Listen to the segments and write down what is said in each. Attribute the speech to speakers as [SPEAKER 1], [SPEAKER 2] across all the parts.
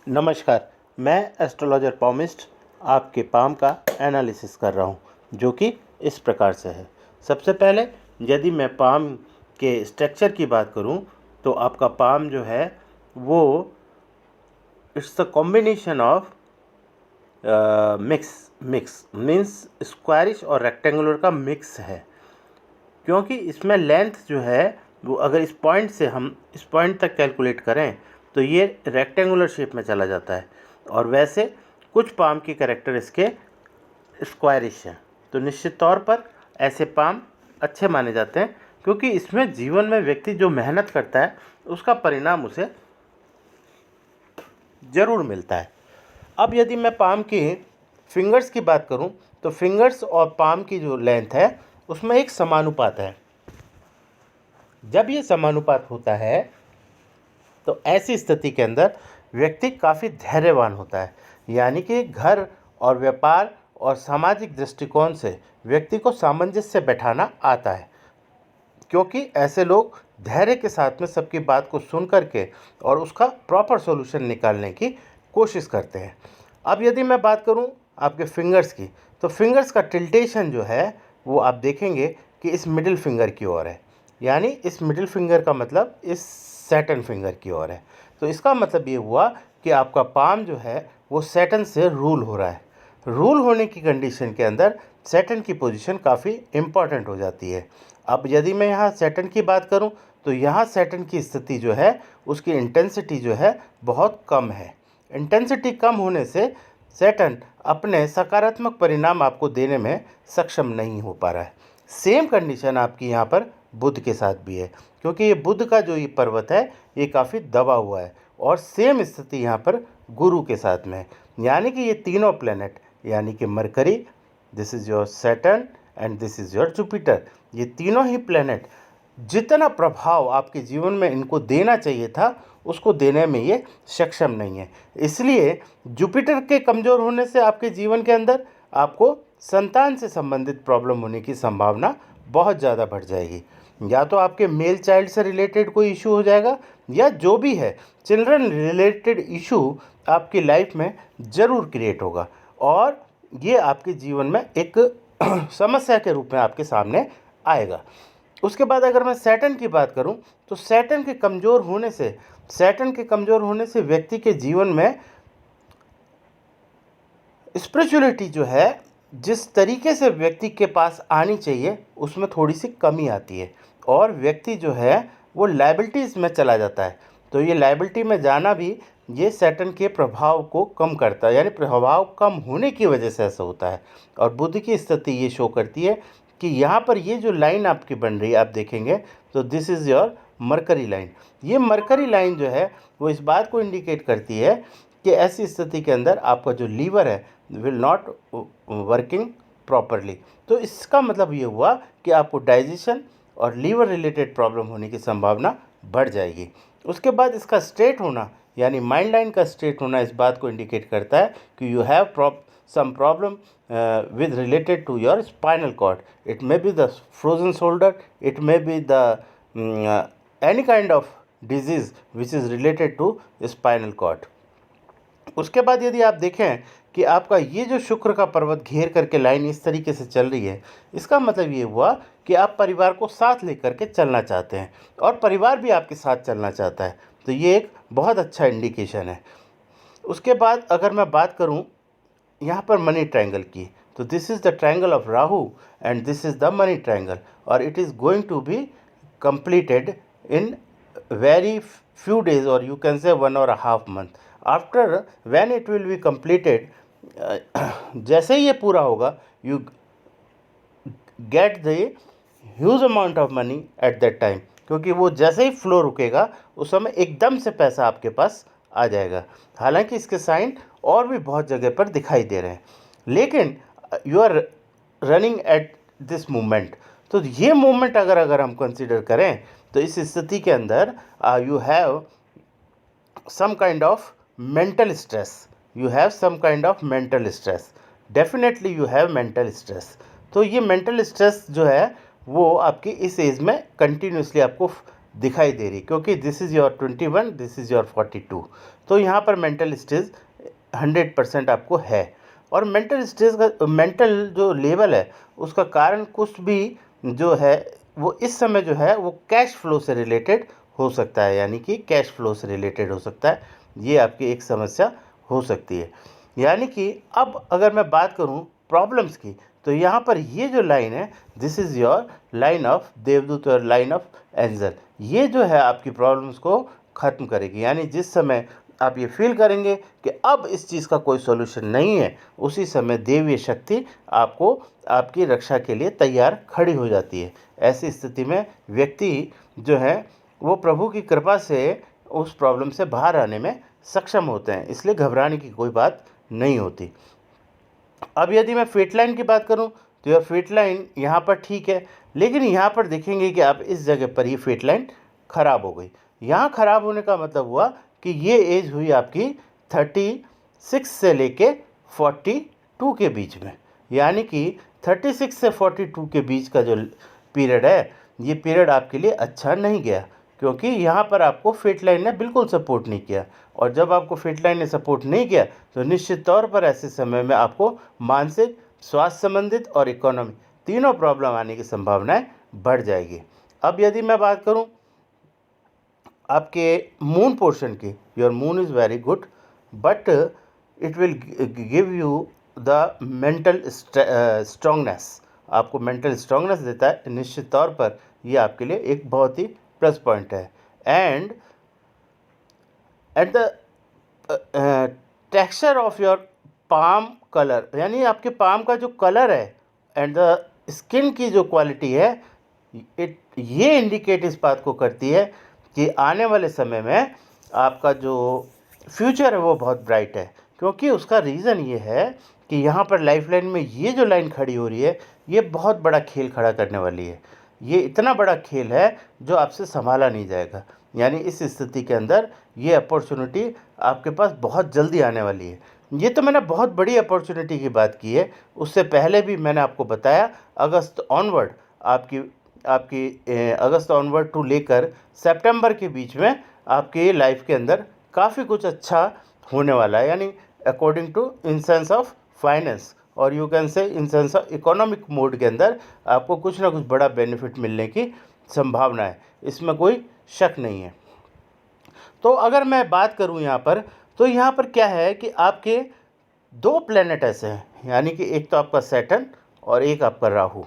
[SPEAKER 1] नमस्कार। मैं एस्ट्रोलॉजर पॉमिस्ट आपके पाम का एनालिसिस कर रहा हूं, जो कि इस प्रकार से है। सबसे पहले यदि मैं पाम के स्ट्रक्चर की बात करूं तो आपका पाम जो है वो it's the combination of mix means squarish और रेक्टेंगुलर का मिक्स है, क्योंकि इसमें लेंथ जो है वो अगर इस पॉइंट से हम इस पॉइंट तक कैलकुलेट करें तो ये रेक्टेंगुलर शेप में चला जाता है, और वैसे कुछ पाम की कैरेक्टर इसके स्क्वायरिश हैं। तो निश्चित तौर पर ऐसे पाम अच्छे माने जाते हैं, क्योंकि इसमें जीवन में व्यक्ति जो मेहनत करता है उसका परिणाम उसे ज़रूर मिलता है। अब यदि मैं पाम की फिंगर्स की बात करूं तो फिंगर्स और पाम की जो लेंथ है उसमें एक समानुपात है। जब ये समानुपात होता है तो ऐसी स्थिति के अंदर व्यक्ति काफ़ी धैर्यवान होता है, यानी कि घर और व्यापार और सामाजिक दृष्टिकोण से व्यक्ति को सामंजस्य बैठाना आता है, क्योंकि ऐसे लोग धैर्य के साथ में सबकी बात को सुन करके और उसका प्रॉपर सॉल्यूशन निकालने की कोशिश करते हैं। अब यदि मैं बात करूं आपके फिंगर्स की, तो फिंगर्स का टिल्टेशन जो है वो आप देखेंगे कि इस मिडिल फिंगर की ओर है, यानी इस मिडिल फिंगर का मतलब इस सैटर्न फिंगर की ओर है। तो इसका मतलब ये हुआ कि आपका पाम जो है वो सैटर्न से रूल हो रहा है। रूल होने की कंडीशन के अंदर सैटर्न की पोजीशन काफ़ी इम्पॉर्टेंट हो जाती है। अब यदि मैं यहाँ सैटर्न की बात करूँ तो यहाँ सैटर्न की स्थिति जो है उसकी इंटेंसिटी जो है बहुत कम है। इंटेंसिटी कम होने से सैटर्न अपने सकारात्मक परिणाम आपको देने में सक्षम नहीं हो पा रहा है। सेम कंडीशन आपकी यहाँ पर बुध के साथ भी है, क्योंकि ये बुध का जो ये पर्वत है ये काफ़ी दबा हुआ है, और सेम स्थिति यहाँ पर गुरु के साथ में है। यानी कि ये तीनों प्लेनेट, यानी कि mercury, this is your Saturn and this is your Jupiter, ये तीनों ही प्लेनेट जितना प्रभाव आपके जीवन में इनको देना चाहिए था उसको देने में ये सक्षम नहीं है। इसलिए जुपिटर के कमज़ोर होने से आपके जीवन के अंदर आपको संतान से संबंधित प्रॉब्लम होने की संभावना बहुत ज़्यादा बढ़ जाएगी। या तो आपके मेल चाइल्ड से रिलेटेड कोई इशू हो जाएगा, या जो भी है चिल्ड्रन रिलेटेड इशू आपकी लाइफ में ज़रूर क्रिएट होगा, और ये आपके जीवन में एक समस्या के रूप में आपके सामने आएगा। उसके बाद अगर मैं सैटर्न की बात करूं तो सैटर्न के कमज़ोर होने से व्यक्ति के जीवन में स्पिरिचुअलिटी जो है जिस तरीके से व्यक्ति के पास आनी चाहिए उसमें थोड़ी सी कमी आती है, और व्यक्ति जो है वो लायबिलिटीज़ में चला जाता है। तो ये लायबिलिटी में जाना भी ये सैटर्न के प्रभाव को कम करता है, यानी प्रभाव कम होने की वजह से ऐसा होता है। और बुध की स्थिति ये शो करती है कि यहाँ पर ये जो लाइन आपकी बन रही है आप देखेंगे तो this is your mercury line. ये मरकरी लाइन जो है वो इस बात को इंडिकेट करती है कि ऐसी स्थिति के अंदर आपका जो लीवर है विल नॉट वर्किंग प्रॉपरली। तो इसका मतलब ये हुआ कि आपको डाइजेशन और लीवर रिलेटेड प्रॉब्लम होने की संभावना बढ़ जाएगी। उसके बाद इसका स्ट्रेट होना, यानी माइंड लाइन का स्ट्रेट होना, इस बात को इंडिकेट करता है कि you have some problem with related to your spinal cord. It may be the frozen shoulder, it may be the any kind of disease which is related to spinal cord. उसके बाद यदि आप देखें कि आपका ये जो शुक्र का पर्वत घेर करके लाइन इस तरीके से चल रही है, इसका मतलब ये हुआ कि आप परिवार को साथ लेकर के चलना चाहते हैं, और परिवार भी आपके साथ चलना चाहता है। तो ये एक बहुत अच्छा इंडिकेशन है। उसके बाद अगर मैं बात करूं यहाँ पर मनी ट्रायंगल की, तो this is the triangle of Rahu and this is the money triangle, और it is going to be completed in very few days, or you can say 1.5 month. After when it will be completed, जैसे ही ये पूरा होगा you get the huge amount of money at that time, क्योंकि वो जैसे ही flow रुकेगा उस समय एकदम से पैसा आपके पास आ जाएगा। हालांकि इसके साइन और भी बहुत जगह पर दिखाई दे रहे हैं, लेकिन you are running at this movement. तो ये मूवमेंट अगर हम कंसीडर करें तो इस स्थिति के अंदर you have some kind of mental stress, definitely you have mental stress. तो ये मेंटल स्ट्रेस जो है वो आपकी इस एज में कंटिन्यूसली आपको दिखाई दे रही, क्योंकि this is your 21, this is your 42। तो यहाँ पर मेंटल स्टेज 100% आपको है। और मेंटल स्टेज का मेंटल जो लेवल है उसका कारण कुछ भी जो है वो इस समय जो है वो कैश फ्लो से रिलेटेड हो सकता है, यानी कि कैश फ्लो से रिलेटेड हो सकता है। ये आपकी एक समस्या हो सकती है। यानी कि अब अगर मैं बात करूं प्रॉब्लम्स की, तो यहाँ पर ये जो लाइन है, this is your line of देवदूत और लाइन ऑफ एंजल, ये जो है आपकी प्रॉब्लम्स को ख़त्म करेगी। यानी जिस समय आप ये फील करेंगे कि अब इस चीज़ का कोई सॉल्यूशन नहीं है, उसी समय देवीय शक्ति आपको आपकी रक्षा के लिए तैयार खड़ी हो जाती है। ऐसी स्थिति में व्यक्ति जो है वो प्रभु की कृपा से उस प्रॉब्लम से बाहर आने में सक्षम होते हैं, इसलिए घबराने की कोई बात नहीं होती। अब यदि मैं फेट लाइन की बात करूं तो यह फेट लाइन यहाँ पर ठीक है, लेकिन यहाँ पर देखेंगे कि आप इस जगह पर ये फेट लाइन ख़राब हो गई। यहाँ ख़राब होने का मतलब हुआ कि ये एज हुई आपकी 36 से लेके 42 के बीच में, यानी कि 36 से 42 के बीच का जो पीरियड है, ये पीरियड आपके लिए अच्छा नहीं गया, क्योंकि यहाँ पर आपको फेट लाइन ने बिल्कुल सपोर्ट नहीं किया। और जब आपको फेट लाइन ने सपोर्ट नहीं किया तो निश्चित तौर पर ऐसे समय में आपको मानसिक, स्वास्थ्य संबंधित और इकोनॉमी तीनों प्रॉब्लम आने की संभावनाएं बढ़ जाएगी। अब यदि मैं बात करूं आपके मून पोर्शन की, your moon is very good, but it will give you the mental strongness, आपको मेंटल स्ट्रांगनेस देता है। निश्चित तौर पर ये आपके लिए एक बहुत ही प्लस पॉइंट है। And at the texture of your palm colour, यानी आपके पाम का जो कलर है एंड द स्किन की जो क्वालिटी है, ये इंडिकेट इस बात को करती है कि आने वाले समय में आपका जो फ्यूचर है वो बहुत ब्राइट है। क्योंकि उसका रीज़न ये है कि यहाँ पर लाइफ लाइन में ये जो लाइन खड़ी हो रही है, ये बहुत बड़ा खेल खड़ा करने वाली है। ये इतना बड़ा खेल है जो आपसे संभाला नहीं जाएगा। यानी इस स्थिति के अंदर ये अपॉर्चुनिटी आपके पास बहुत जल्दी आने वाली है। ये तो मैंने बहुत बड़ी अपॉर्चुनिटी की बात की है, उससे पहले भी मैंने आपको बताया अगस्त ऑनवर्ड अगस्त ऑनवर्ड टू लेकर सितंबर के बीच में आपके लाइफ के अंदर काफ़ी कुछ अच्छा होने वाला है। यानी according to in sense of finance और you can say in sense of economic mode के अंदर आपको कुछ ना कुछ बड़ा बेनिफिट मिलने की संभावना है, इसमें कोई शक नहीं है। तो अगर मैं बात करूं यहाँ पर, तो यहाँ पर क्या है कि आपके दो प्लेनेट ऐसे हैं, यानी कि एक तो आपका सैटर्न और एक आपका राहु।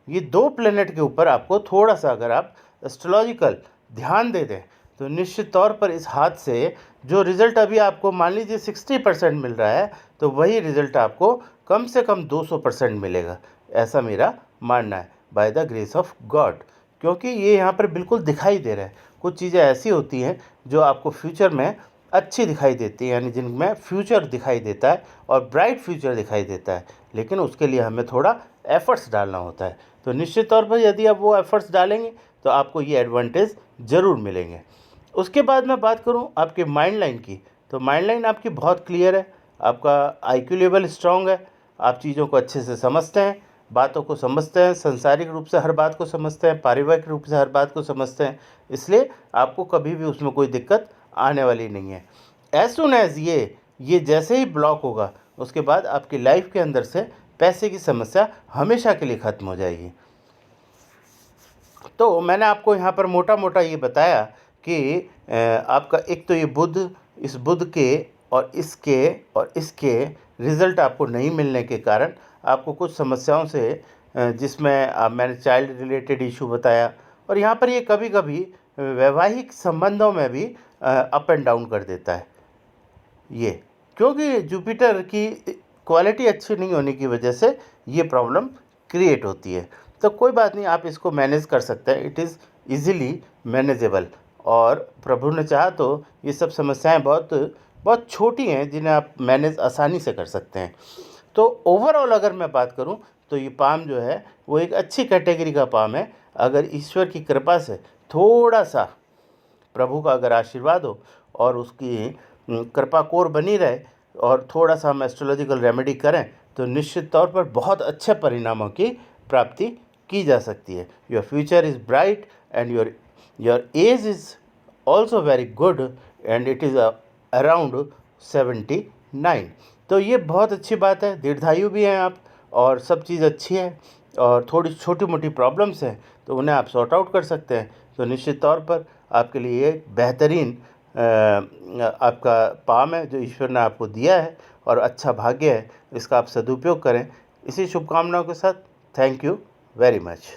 [SPEAKER 1] ये दो प्लेनेट के ऊपर आपको थोड़ा सा अगर आप एस्ट्रोलॉजिकल ध्यान दे दें तो निश्चित तौर पर इस हाथ से जो रिज़ल्ट अभी आपको मान लीजिए 60% मिल रहा है, तो वही रिज़ल्ट आपको कम से कम 200% मिलेगा, ऐसा मेरा मानना है, by the grace of God. क्योंकि ये यहाँ पर बिल्कुल दिखाई दे रहा है। कुछ चीज़ें ऐसी होती हैं जो आपको फ्यूचर में अच्छी दिखाई देती है, यानी जिनमें फ्यूचर दिखाई देता है और ब्राइट फ्यूचर दिखाई देता है, लेकिन उसके लिए हमें थोड़ा एफ़र्ट्स डालना होता है। तो निश्चित तौर पर यदि आप वो एफ़र्ट्स डालेंगे तो आपको ये एडवांटेज ज़रूर मिलेंगे। उसके बाद मैं बात करूं आपके माइंड लाइन की, तो माइंड लाइन आपकी बहुत क्लियर है, आपका आईक्यू लेवल स्ट्रॉन्ग है, आप चीज़ों को अच्छे से समझते हैं, बातों को समझते हैं, संसारिक रूप से हर बात को समझते हैं, पारिवारिक रूप से हर बात को समझते हैं, इसलिए आपको कभी भी उसमें कोई दिक्कत आने वाली नहीं है। एज सुन एज ये जैसे ही ब्लॉक होगा उसके बाद आपकी लाइफ के अंदर से पैसे की समस्या हमेशा के लिए ख़त्म हो जाएगी। तो मैंने आपको यहाँ पर मोटा मोटा ये बताया कि आपका एक तो ये बुध, इस बुध के और इसके रिज़ल्ट आपको नहीं मिलने के कारण आपको कुछ समस्याओं से जिसमें मैंने चाइल्ड रिलेटेड इशू बताया, और यहाँ पर ये कभी कभी वैवाहिक संबंधों में भी अप एंड डाउन कर देता है ये, क्योंकि जुपिटर की क्वालिटी अच्छी नहीं होने की वजह से ये प्रॉब्लम क्रिएट होती है। तो कोई बात नहीं, आप इसको मैनेज कर सकते हैं, इट इज़ ईज़िली मैनेजेबल। और प्रभु ने चाहा तो ये सब समस्याएं बहुत छोटी हैं जिन्हें आप मैनेज आसानी से कर सकते हैं। तो ओवरऑल अगर मैं बात करूं तो ये पाम जो है वो एक अच्छी कैटेगरी का पाम है। अगर ईश्वर की कृपा से थोड़ा सा प्रभु का अगर आशीर्वाद हो और उसकी कृपा कोर बनी रहे और थोड़ा सा हम एस्ट्रोलॉजिकल रेमेडी करें तो निश्चित तौर पर बहुत अच्छे परिणामों की प्राप्ति की जा सकती है। Your future is bright and your your age is also very good and it is around 79। तो ये बहुत अच्छी बात है, दीर्घायु भी हैं आप और सब चीज़ अच्छी है और थोड़ी छोटी मोटी प्रॉब्लम्स हैं तो उन्हें आप सॉर्ट आउट कर सकते हैं। तो निश्चित तौर पर आपके लिए ये बेहतरीन आपका पाम है जो ईश्वर ने आपको दिया है और अच्छा भाग्य है, इसका आप सदुपयोग करें। इसी शुभकामनाओं के साथ थैंक यू वेरी मच।